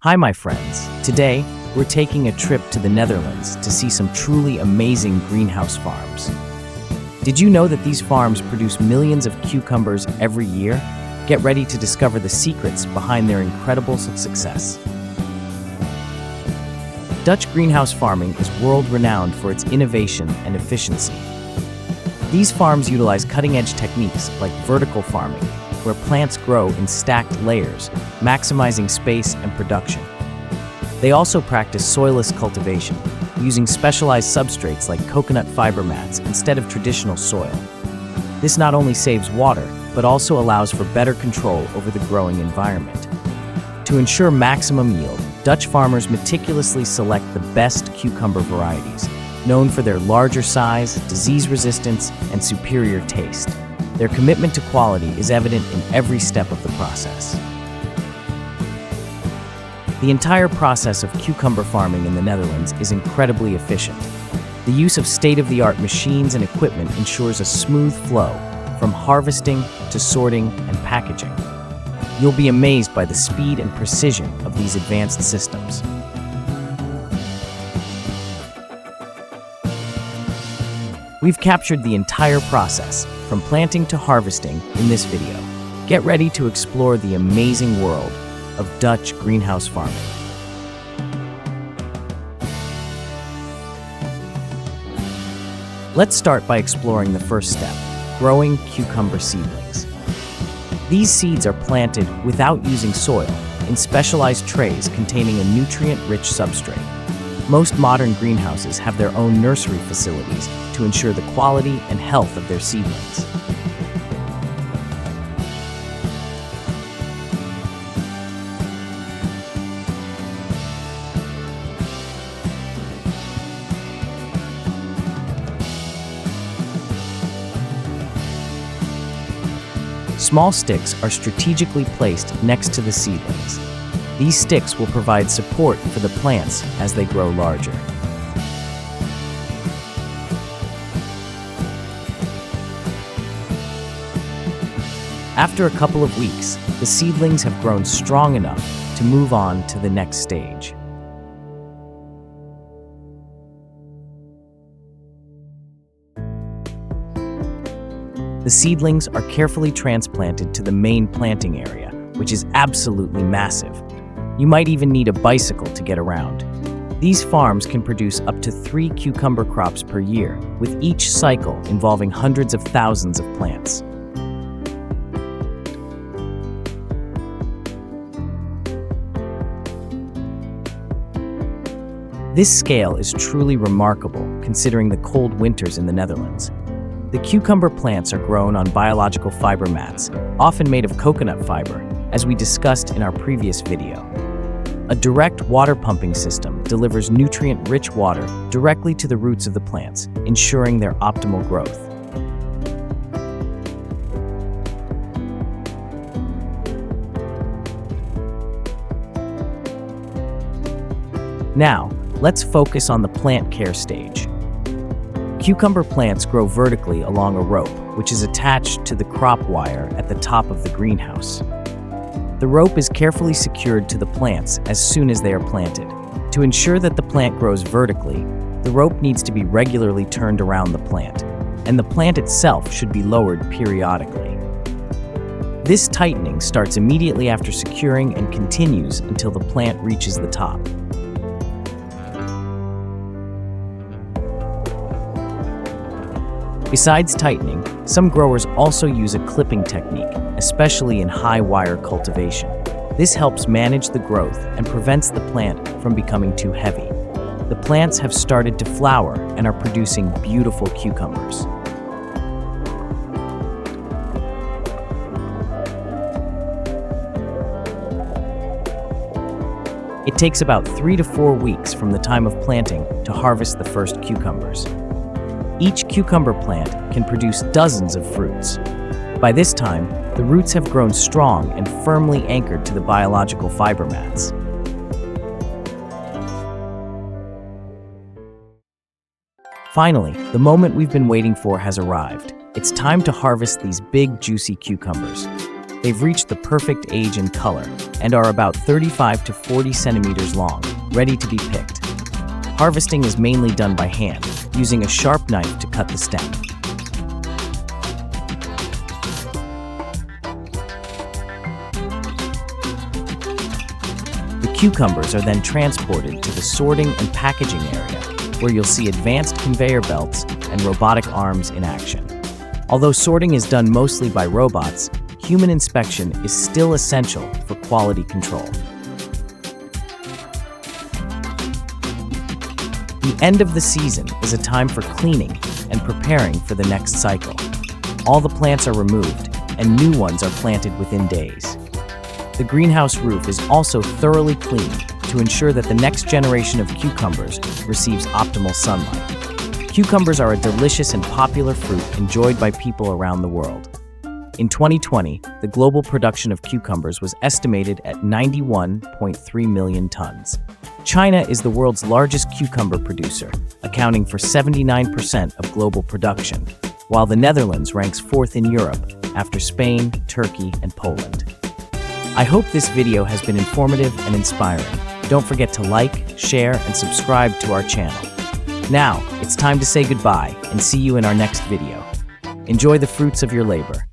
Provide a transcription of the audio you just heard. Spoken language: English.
Hi, my friends. Today, we're taking a trip to the Netherlands to see some truly amazing greenhouse farms. Did you know that these farms produce millions of cucumbers every year? Get ready to discover the secrets behind their incredible success. Dutch greenhouse farming is world-renowned for its innovation and efficiency. These farms utilize cutting-edge techniques like vertical farming, where plants grow in stacked layers, maximizing space and production. They also practice soilless cultivation, using specialized substrates like coconut fiber mats instead of traditional soil. This not only saves water, but also allows for better control over the growing environment. To ensure maximum yield, Dutch farmers meticulously select the best cucumber varieties, known for their larger size, disease resistance, and superior taste. Their commitment to quality is evident in every step of the process. The entire process of cucumber farming in the Netherlands is incredibly efficient. The use of state-of-the-art machines and equipment ensures a smooth flow, from harvesting to sorting and packaging. You'll be amazed by the speed and precision of these advanced systems. We've captured the entire process, from planting to harvesting, in this video. Get ready to explore the amazing world of Dutch greenhouse farming. Let's start by exploring the first step, growing cucumber seedlings. These seeds are planted without using soil in specialized trays containing a nutrient-rich substrate. Most modern greenhouses have their own nursery facilities to ensure the quality and health of their seedlings. Small sticks are strategically placed next to the seedlings. These sticks will provide support for the plants as they grow larger. After a couple of weeks, the seedlings have grown strong enough to move on to the next stage. The seedlings are carefully transplanted to the main planting area, which is absolutely massive. You might even need a bicycle to get around. These farms can produce up to 3 cucumber crops per year, with each cycle involving hundreds of thousands of plants. This scale is truly remarkable considering the cold winters in the Netherlands. The cucumber plants are grown on biological fiber mats, often made of coconut fiber, as we discussed in our previous video. A direct water pumping system delivers nutrient-rich water directly to the roots of the plants, ensuring their optimal growth. Now, let's focus on the plant care stage. Cucumber plants grow vertically along a rope, which is attached to the crop wire at the top of the greenhouse. The rope is carefully secured to the plants as soon as they are planted. To ensure that the plant grows vertically, the rope needs to be regularly turned around the plant, and the plant itself should be lowered periodically. This tightening starts immediately after securing and continues until the plant reaches the top. Besides tightening, some growers also use a clipping technique, especially in high wire cultivation. This helps manage the growth and prevents the plant from becoming too heavy. The plants have started to flower and are producing beautiful cucumbers. It takes about 3 to 4 weeks from the time of planting to harvest the first cucumbers. Each cucumber plant can produce dozens of fruits. By this time, the roots have grown strong and firmly anchored to the biological fiber mats. Finally, the moment we've been waiting for has arrived. It's time to harvest these big, juicy cucumbers. They've reached the perfect age and color and are about 35 to 40 centimeters long, ready to be picked. Harvesting is mainly done by hand, using a sharp knife to cut the stem. The cucumbers are then transported to the sorting and packaging area, where you'll see advanced conveyor belts and robotic arms in action. Although sorting is done mostly by robots, human inspection is still essential for quality control. The end of the season is a time for cleaning and preparing for the next cycle. All the plants are removed, and new ones are planted within days. The greenhouse roof is also thoroughly cleaned to ensure that the next generation of cucumbers receives optimal sunlight. Cucumbers are a delicious and popular fruit enjoyed by people around the world. In 2020, the global production of cucumbers was estimated at 91.3 million tons. China is the world's largest cucumber producer, accounting for 79% of global production, while the Netherlands ranks fourth in Europe after Spain, Turkey, and Poland. I hope this video has been informative and inspiring. Don't forget to like, share, and subscribe to our channel. Now, it's time to say goodbye and see you in our next video. Enjoy the fruits of your labor.